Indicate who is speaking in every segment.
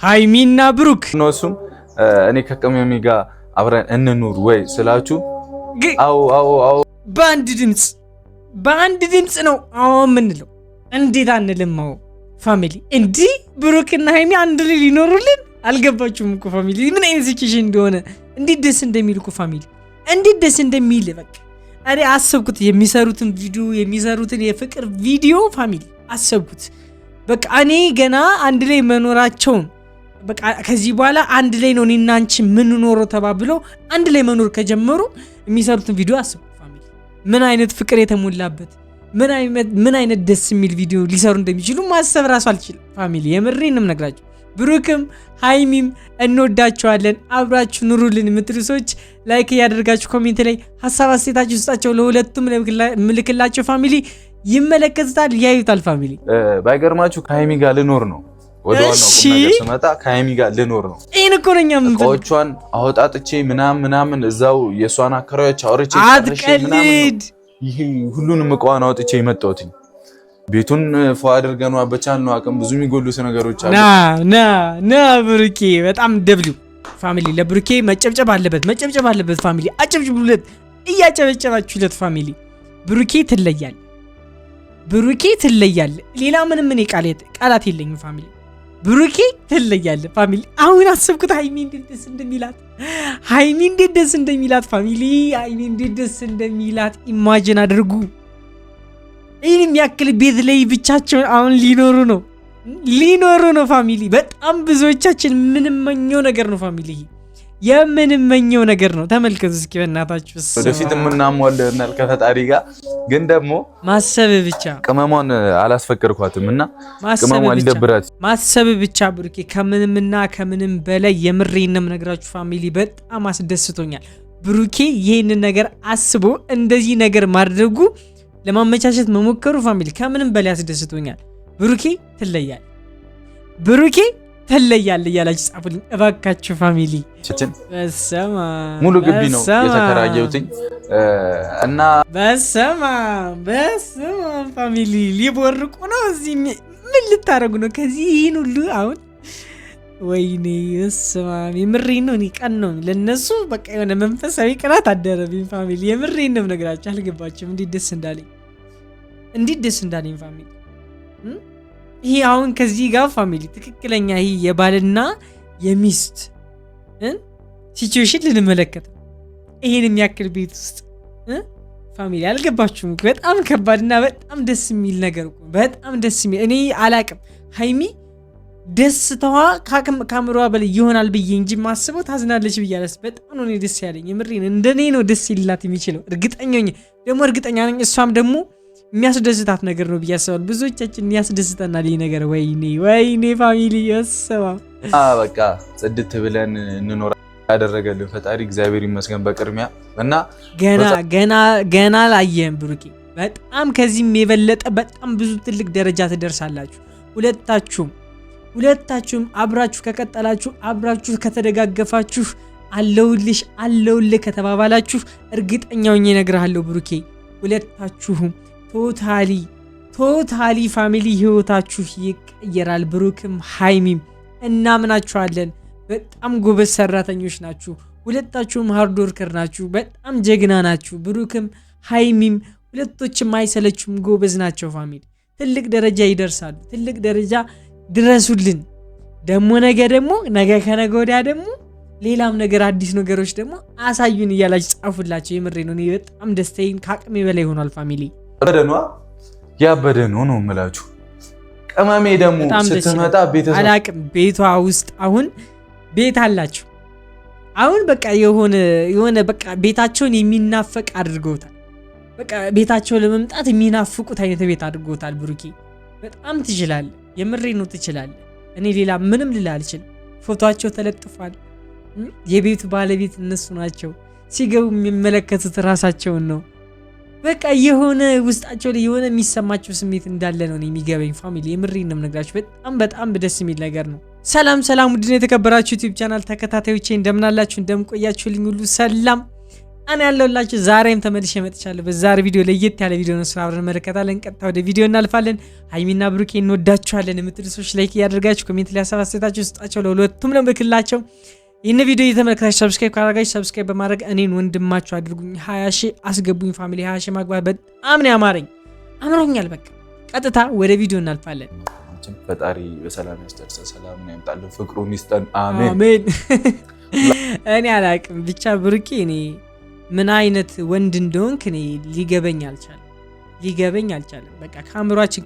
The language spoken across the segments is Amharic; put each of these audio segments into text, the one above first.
Speaker 1: ሃይሚና ብሩክ
Speaker 2: ነው። እሱም እኔ ከቅመሜ ጋር አብረን እንኑር ወይ ስላችሁ አዎ
Speaker 1: በአንድ ድምጽ ነው አዎ የምንለው። እንዴት አንልም? አዎ ፋሚሊ እንዲህ ብሩክና ሃይሚ አንድ ላይ ሊኖሩልን አልገባችሁም እኮ ፋሚሊ ምን አይነት ሲቹዌሽን እንደሆነ እንዴት ደስ እንደሚል እኮ ፋሚሊ እንዴት ደስ እንደሚል በቃ እኔ አሰብኩት። የሚሰሩትን ቪዲዮ የሚሰሩትን የፍቅር ቪዲዮ ፋሚሊ አሰብኩት። በቃ እኔ ገና አንድ ላይ መኖራቸውን በቃ ከዚህ በኋላ አንድ ላይ ነው እኔና አንቺ ምን ኖሮ ተባብሎ አንድ ላይ መኖር ከጀመሩ የሚሰሩትን ቪዲዮ አሰብኩት ፋሚሊ ምን አይነት ፍቅር የተሞላበት ምን አይነት ደስ የሚል ቪዲዮ ሊሰሩ እንደሚችሉ ማሰብ ራሱ አልችልም ፋሚሊ የምሬንም ነግራችሁ። ብሩክም ሃይሚም እንወዳቸዋለን። አብራችሁ ኑሩልን የምትሉ ሰዎች ላይክ እያደረጋችሁ ኮሜንት ላይ ሀሳብ አስተያየታችሁ ስጣቸው። ለሁለቱም ምልክላቸው ፋሚሊ ይመለከቱታል ያዩታል ፋሚሊ።
Speaker 2: ባይገርማችሁ ከሃይሚ ጋር ልኖር ነው ወደ ዋናው ቁም ነገር ስመጣ ከሃይሚ ጋር ልኖር ነው።
Speaker 1: ይሄን እኮ ነኛ ምን
Speaker 2: ቆቿን አወጣጥቼ ምናምን እዛው የሷን አከራዮች አውርቼ
Speaker 1: አትቀልድ
Speaker 2: ይሄ ሁሉንም እቃዋን አውጥቼ የመጣሁት ቤቱን ፏ አድርገን አበቻል ነው አቅም ብዙ የሚጎሉት ነገሮች አሉ።
Speaker 1: ና ብሩኬ በጣም ደብሊው ፋሚሊ ለብሩኬ መጨብጨብ አለበት ፋሚሊ። አጨብጭቡለት እያጨበጨባችሁለት ፋሚሊ። ብሩኬ ትለያለ ሌላ ምንም እኔ ቃላት የለኝም ፋሚሊ። ብሩኬ ትለያለ ፋሚሊ። አሁን አሰብኩት ሃይሚ እንዴት ደስ እንደሚላት ፋሚሊ። ሃይሚ እንዴት ደስ እንደሚላት ኢማጂን አድርጉ። ይህንም ያክል ቤት ላይ ብቻቸውን አሁን ሊኖሩ ነው ፋሚሊ። በጣም ብዙዎቻችን የምንመኘው ነገር ነው ፋሚሊ፣ የምንመኘው ነገር ነው። ተመልከቱ እስኪ በእናታችሁ
Speaker 2: ወደፊት የምናሟልናል ከፈጣሪ ጋር። ግን ደግሞ
Speaker 1: ማሰብ ብቻ ቅመሟን
Speaker 2: አላስፈቀድኳትም እና ቅመሟን ሊደብራት
Speaker 1: ማሰብ ብቻ ብሩኬ ከምንም በላይ የምሬንም ነግራችሁ ፋሚሊ በጣም አስደስቶኛል። ብሩኬ ይህንን ነገር አስቦ እንደዚህ ነገር ማድረጉ ለማመቻቸት መሞከሩ ፋሚሊ ከምንም በላይ አስደስቶኛል። ብሩኬ ትለያለ እያላችሁ ጻፉልኝ እባካችሁ ፋሚሊ። በሰማ
Speaker 2: ሙሉ ግቢ ነው የተከራየሁትኝ እና
Speaker 1: በሰማ ፋሚሊ ሊቦርቁ ነው እዚህ። ምን ልታረጉ ነው ከዚህ ይህን ሁሉ አሁን? ወይኔ በስመ አብ የምሬን ነው። እኔ ቀን ነው ለነሱ በቃ የሆነ መንፈሳዊ ቅናት አደረብኝ ፋሚሊ። የምሬን ነው ነግራችሁ አልገባችሁም እንዴት ደስ እንዳለኝ ፋሚሊ። ይሄ አሁን ከዚህ ጋር ፋሚሊ ትክክለኛ ይሄ የባልና የሚስት ሲቹዌሽን ልንመለከት ይሄን የሚያክል ቤት ውስጥ ፋሚሊ አልገባችሁም? በጣም ከባድና በጣም ደስ የሚል ነገር እኮ በጣም ደስ የሚል እኔ አላቅም። ሃይሚ ደስታዋ ካሜራዋ በላይ ይሆናል ብዬ እንጂ ማስበው ታዝናለች ብዬ አላስብም። በጣም ነው ደስ ያለኝ የምሬን። እንደኔ ነው ደስ ይላት የሚችለው እርግጠኛ ነኝ። እሷም ደግሞ የሚያስደስታት ነገር ነው ብዬ አስባለሁ። ብዙዎቻችን ያስደስተናል ይሄ ነገር። ወይኔ ፋሚሊ ያሰባ
Speaker 2: በቃ ጽድት ብለን እንኖር ያደረገልን ፈጣሪ እግዚአብሔር ይመስገን በቅድሚያ እና ገና ላየህም ብሩኬ በጣም ከዚህም የበለጠ በጣም ብዙ ትልቅ ደረጃ ትደርሳላችሁ። ሁለታችሁም አብራችሁ ከቀጠላችሁ አብራችሁ ከተደጋገፋችሁ አለውልህ ከተባባላችሁ እርግጠኛ ሆኜ እነግርሃለሁ ብሩኬ ሁለታችሁም ቶታሊ ፋሚሊ ህይወታችሁ ይቀየራል። ብሩክም ሃይሚም እናምናችኋለን። በጣም ጎበዝ ሰራተኞች ናችሁ። ሁለታችሁም ሃርድ ወርከር ናችሁ። በጣም ጀግና ናችሁ። ብሩክም ሃይሚም ሁለቶችም አይሰለችም፣ ጎበዝ ናቸው ፋሚሊ። ትልቅ ደረጃ ይደርሳሉ። ትልቅ ደረጃ ድረሱልን። ነገ ከነገ ወዲያ ደግሞ ሌላም ነገር አዲስ ነገሮች ደግሞ አሳዩን እያላችሁ ጻፉላችሁ። የምሬ ነው። እኔ በጣም ደስታዬን ከአቅሜ በላይ ሆኗል ፋሚሊ። ያበደ ነው የምላችሁ። ቅመሜ ደግሞ ስትመጣ ቤተሰብ
Speaker 1: አላቅም ቤቷ ውስጥ አሁን ቤት አላቸው። አሁን በቃ የሆነ በቃ ቤታቸውን የሚናፈቅ አድርገውታል። በቃ ቤታቸው ለመምጣት የሚናፍቁት አይነት ቤት አድርገውታል። ብሩኬ በጣም ትችላለህ። የምሬ ነው ትችላለህ። እኔ ሌላ ምንም ልል አልችልም። ፎቶአቸው ተለጥፏል። የቤቱ ባለቤት እነሱ ናቸው። ሲገቡ የሚመለከቱት ራሳቸውን ነው። በቃ የሆነ ውስጣቸው ላይ የሆነ የሚሰማቸው ስሜት እንዳለ ነው የሚገበኝ ፋሚሊ። የምሬን ነው የምነግራችሁ። በጣም ደስ የሚል ነገር ነው። ሰላም ውድና የተከበራችሁ ዩቲዩብ ቻናል ተከታታዮቼ እንደምን አላችሁ? እንደምን ቆያችሁልኝ? ሁሉ ሰላም
Speaker 2: እኔ ያለሁላችሁ ዛሬም ተመልሼ መጥቻለሁ። በዛሬ ቪዲዮ ለየት ያለ ቪዲዮ ነው፣ አብረን እንመለከታለን። ቀጥታ ወደ ቪዲዮ እናልፋለን። ሃይሚና ብሩኬ እንወዳችኋለን የምትሉ ሰዎች ላይክ እያደረጋችሁ ኮሜንት ላይ ሀሳብ አስተያየታችሁ ስጣቸው፣ ለሁለቱም ነው ልክላቸው። ይህን ቪዲዮ እየተመለከታችሁ ሰብስክራይብ ካደረጋችሁ ሰብስክራይብ በማድረግ እኔን ወንድማችሁ አድርጉኝ። 20 ሺህ አስገቡኝ ፋሚሊ። 20 ሺህ ማግባት በጣም ነው አምሮኛል። በቃ ቀጥታ ወደ ቪዲዮ እናልፋለን።
Speaker 3: ፈጣሪ በሰላም ያስደርሰን፣ ሰላም ያምጣልን፣ ፍቅሩን ይስጠን። አሜን።
Speaker 2: እኔ አላቅም ብቻ ብሩኬ እኔ ምን አይነት ወንድ እንደሆንክ እኔ ሊገበኝ አልቻለም። በቃ ካሜራችን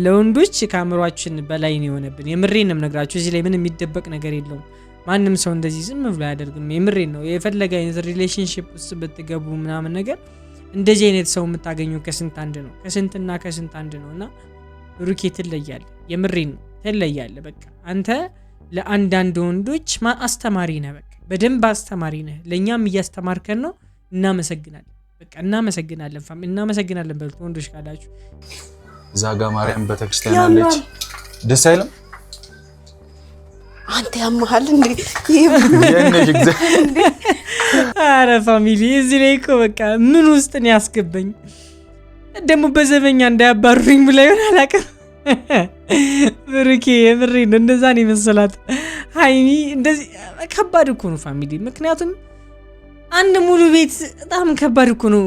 Speaker 2: ለወንዶች ካሜራችን በላይ ነው የሆነብን። የምሬን ነው የምነግራችሁ። እዚህ ላይ ምንም የሚደበቅ ነገር የለውም። ማንም ሰው እንደዚህ ዝም ብሎ አያደርግም። የምሬን ነው። የፈለገ አይነት ሪሌሽንሺፕ ውስጥ ብትገቡ ምናምን ነገር እንደዚህ አይነት ሰው የምታገኙ ከስንት አንድ ነው እና ብሩኬ ትለያለህ። የምሬን ነው ትለያለህ። በቃ አንተ ለአንዳንድ ወንዶች አስተማሪ ነህ። በቃ በደንብ አስተማሪ ነህ። ለእኛም እያስተማርከን ነው። እናመሰግናለን። በቃ እናመሰግናለን በሉት ወንዶች ካላችሁ።
Speaker 3: እዛ ጋ ማርያም ቤተክርስቲያን አለች። ደስ አይልም?
Speaker 4: አንተ ያመሃል እንዴ?
Speaker 2: አረ ፋሚሊ እዚህ ላይ እኮ በቃ ምን ውስጥ ነው ያስገባኝ? ደግሞ በዘበኛ እንዳያባሩኝ ብላ ይሆን አላውቅም። ብሩኬ የምሬን ነው እንደዛ ነው የመሰላት ሃይሚ። እንደዚህ ከባድ እኮ ነው ፋሚሊ። ምክንያቱም አንድ ሙሉ ቤት በጣም ከባድ እኮ ነው።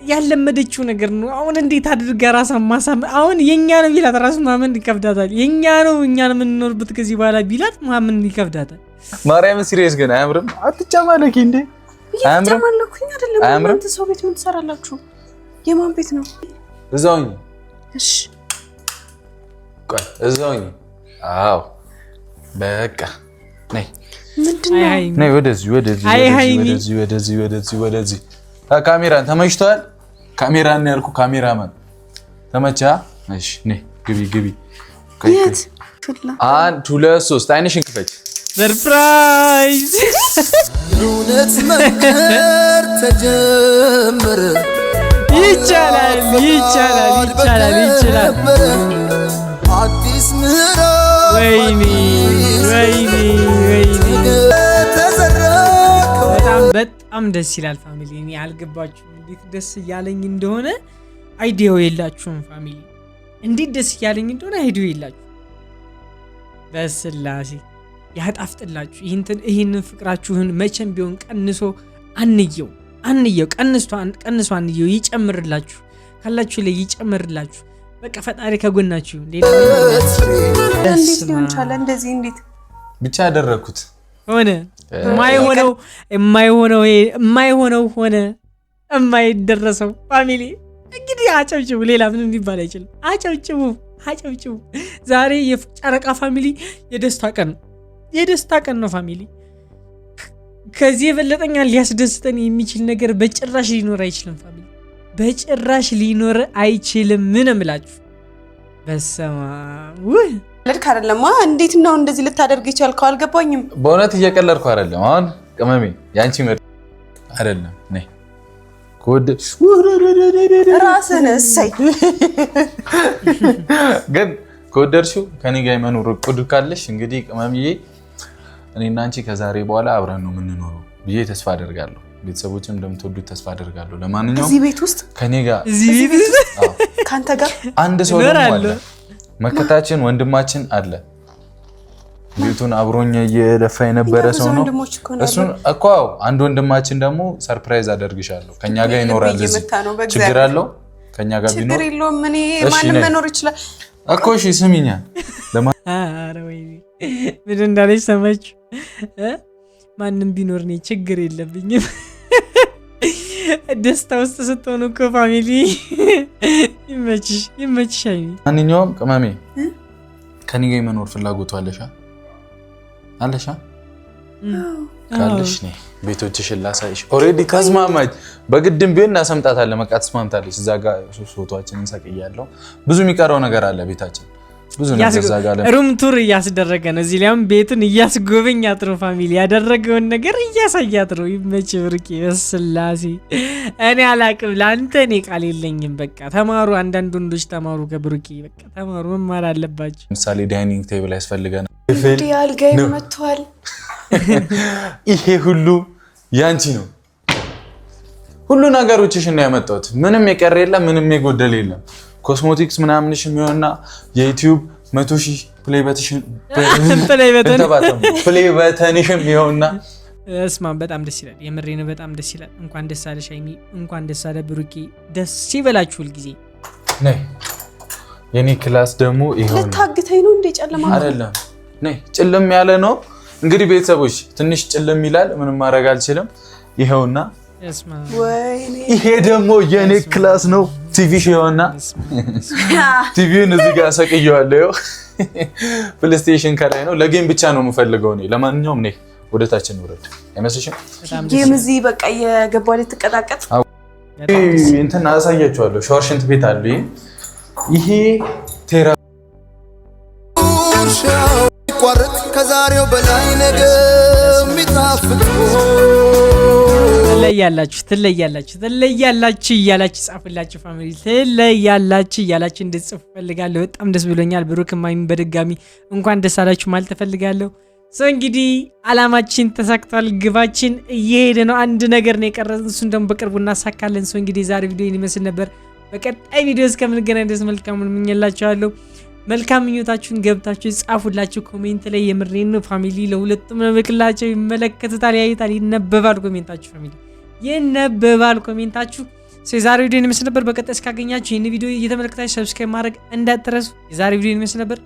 Speaker 2: ያለመደችው ነገር ነው። አሁን እንዴት አድርጋ ራሷን ማሳመን፣ አሁን የኛ ነው ቢላት ራሱ ማመን ይከብዳታል። የኛ ነው እኛን የምንኖርበት ከዚህ በኋላ ቢላት ማመን ይከብዳታል።
Speaker 3: ማርያም ሲሪየስ ግን አያምርም? አትጨማለቂ እንዴ?
Speaker 4: አያምርም? አያምርም? አንተ ሰው ቤት ምን ትሰራላችሁ? የማን ቤት ነው?
Speaker 3: እዛውኝ።
Speaker 4: እሺ
Speaker 3: ቆይ እዛውኝ። አዎ በቃ ነይ።
Speaker 4: ምንድነው?
Speaker 3: ነይ ወደዚህ ካሜራን ተመችቷል? ካሜራን ያልኩ ካሜራማን ተመቻ? እሺ ነይ ግቢ።
Speaker 4: የት?
Speaker 3: 1 2 3 አይንሽን ክፈች።
Speaker 2: ሰርፕራይዝ!
Speaker 5: እውነት መንገር ተጀመረ።
Speaker 2: ይቻላል።
Speaker 5: አዲስ ምዕራፍ
Speaker 2: ወይኔ በጣም ደስ ይላል ፋሚሊ። እኔ አልገባችሁም እንዴት ደስ እያለኝ እንደሆነ አይዲያው የላችሁም ፋሚሊ። እንዴት ደስ እያለኝ እንደሆነ አይዲያው የላችሁ። በስላሴ ያጣፍጥላችሁ። ይህንን ፍቅራችሁን መቼም ቢሆን ቀንሶ አንየው ይጨምርላችሁ። ካላችሁ ላይ ይጨምርላችሁ። በቃ ፈጣሪ ከጎናችሁ።
Speaker 4: እንዴት
Speaker 3: ብቻ ያደረኩት ሆነ።
Speaker 2: የማይሆነው ሆነ። የማይደረሰው ፋሚሊ እንግዲህ አጨብጭቡ። ሌላ ምንም ሊባል አይችልም። አጨብጭቡ። ዛሬ የጨረቃ ፋሚሊ የደስታ ቀን ነው ፋሚሊ። ከዚህ የበለጠኛ ሊያስደስተን የሚችል ነገር በጭራሽ ሊኖር አይችልም ፋሚሊ። በጭራሽ ሊኖር አይችልም። ምን እምላችሁ በሰማ
Speaker 4: ለድክ አይደለም። እንዴት ነው እንደዚህ ልታደርግ ይቻልከው? አልገባኝም።
Speaker 3: በእውነት እየቀለድኩ አይደለም። አሁን ቅመሜ ያንቺ ምርጥ አይደለም። ነይ
Speaker 4: ራስን እሰይ።
Speaker 3: ግን ከወደድሽው ከኔ ጋር የመኖር እቅድ ካለሽ እንግዲህ ቅመምዬ እኔና አንቺ ከዛሬ በኋላ አብረን ነው የምንኖረው ብዬ ተስፋ አደርጋለሁ። ቤተሰቦችም እንደምትወዱት ተስፋ አደርጋለሁ። ለማንኛውም
Speaker 4: እዚህ ቤት ውስጥ
Speaker 3: ከኔ ጋር
Speaker 4: ካንተ ጋር
Speaker 3: አንድ ሰው ደግሞ አለ፣ መከታችን ወንድማችን አለ። ቤቱን አብሮኛ እየለፋ የነበረ ሰው ነው። እሱን እኮ አንድ ወንድማችን ደግሞ ሰርፕራይዝ አደርግሻለሁ። ከኛ ጋር ይኖራል። እዚህ ችግር አለው? ከኛ ጋር ቢኖር
Speaker 4: ችግር የለውም። እኔ ማንም መኖር ይችላል
Speaker 3: እኮ። እሺ ስሚኛ።
Speaker 2: አረ ወይ ምን እንዳለች ሰማችሁ? ማንም ቢኖር እኔ ችግር የለብኝም። ደስታ ውስጥ ስትሆኑ እኮ ፋሚሊ ይመችሽ።
Speaker 3: ማንኛውም ቅመሜ ከኔ ጋር የመኖር ፍላጎቱ አለሻ? ካለሽ ነይ ቤቶችሽን ላሳይሽ። ኦልሬዲ ተስማማች። በግድም ቢሆን እናሰምጣታለን። በቃ ተስማምታለች። እዛ ጋር ፎቶአችንን ሰቅያለሁ። ብዙ የሚቀረው ነገር አለ ቤታችን። ብዙ ነገር ዛጋለ
Speaker 2: ሩም ቱር እያስደረገ ነው። እዚህ ላይም ቤቱን እያስጎበኛት ነው ፋሚሊ። ያደረገውን ነገር እያሳያት ነው። ይመች ብሩኬ በስላሴ። እኔ አላቅም ለአንተ እኔ ቃል የለኝም። በቃ ተማሩ፣ አንዳንድ ወንዶች ተማሩ ከብሩኬ። በቃ ተማሩ፣ መማር አለባችሁ።
Speaker 3: ለምሳሌ ዳይኒንግ ቴብል ያስፈልገናል።
Speaker 4: አልጋይ መጥቷል።
Speaker 3: ይሄ ሁሉ ያንቺ ነው። ሁሉ ነገሮችሽን ነው ያመጣሁት። ምንም የቀረ የለም፣ ምንም የጎደለ የለም። ኮስሞቲክስ ምናምንሽም ይሆንና የዩቲዩብ 100,000 ፕሌይ በተንሽም ይሆንና
Speaker 2: እስማ በጣም ደስ ይላል። የምሬ ነው፣ በጣም ደስ ይላል። እንኳን ደስ አለሽ ሃይሚ፣ እንኳን ደስ አለ ብሩኬ። ደስ ይበላችሁ ሁልጊዜ።
Speaker 3: ነይ የኔ ክላስ ደግሞ ይሄው ነው።
Speaker 4: ልታግተኝ ነው እንዴ? ጨለማ
Speaker 3: አይደለም፣ ነይ ጭልም ያለ ነው። እንግዲህ ቤተሰቦች ትንሽ ጭልም ይላል፣ ምንም ማድረግ አልችልም። ይሄውና ይሄ ደግሞ የኔ ክላስ ነው። ቲቪ ይሄውና ቲቪውን እዚህ ጋር ሰቅየዋለሁ። ፕሌይስቴሽን ከላይ ነው። ለጌም ብቻ ነው የምፈልገው እኔ። ለማንኛውም ነይ ወደ ታች እንውረድ። አይመስልሽም?
Speaker 4: ጌም እዚህ በቃ የገባው ልትቀጣቀጥ
Speaker 3: እንትን አሳያችኋለሁ። ሻወር ሽንት ቤት አለ። ይሄ ቴራ
Speaker 5: ቋርጥ ከዛሬው በላይ ነገ የሚጣፍጥ
Speaker 2: ትለያላችሁ እያላችሁ ጻፉላችሁ። ፋሚሊ ትለያላችሁ እያላችሁ እንድትጽፉ ፈልጋለሁ። በጣም ደስ ብሎኛል። ብሩክም ሃይሚም በድጋሚ እንኳን ደስ አላችሁ ማለት ፈልጋለሁ። እንግዲህ አላማችን ተሳክቷል። ግባችን እየሄደ ነው። አንድ ነገር ነው የቀረን፣ እሱን ደግሞ በቅርቡ እናሳካለን። እንግዲህ ዛሬ ቪዲዮ ይመስል ነበር። በቀጣይ ቪዲዮ እስከምንገናኝ ድረስ መልካሙን እመኝላችኋለሁ። መልካም ምኞታችሁን ገብታችሁ ጻፉላችሁ ኮሜንት ላይ። የምሬን ነው ፋሚሊ፣ ለሁለቱም ነው በክላቸው። ይመለከቱታል፣ ያዩታል፣ ይነበባል ኮሜንታችሁ ፋሚሊ፣ ይነበባል ኮሜንታችሁ። የዛሬ ቪዲዮ ይመስል ነበር። በቀጣይ እስካገኛችሁ ይህን ቪዲዮ እየተመለከታችሁ ሰብስክራይብ ማድረግ እንዳትረሱ። የዛሬ ቪዲዮ ይመስል ነበር።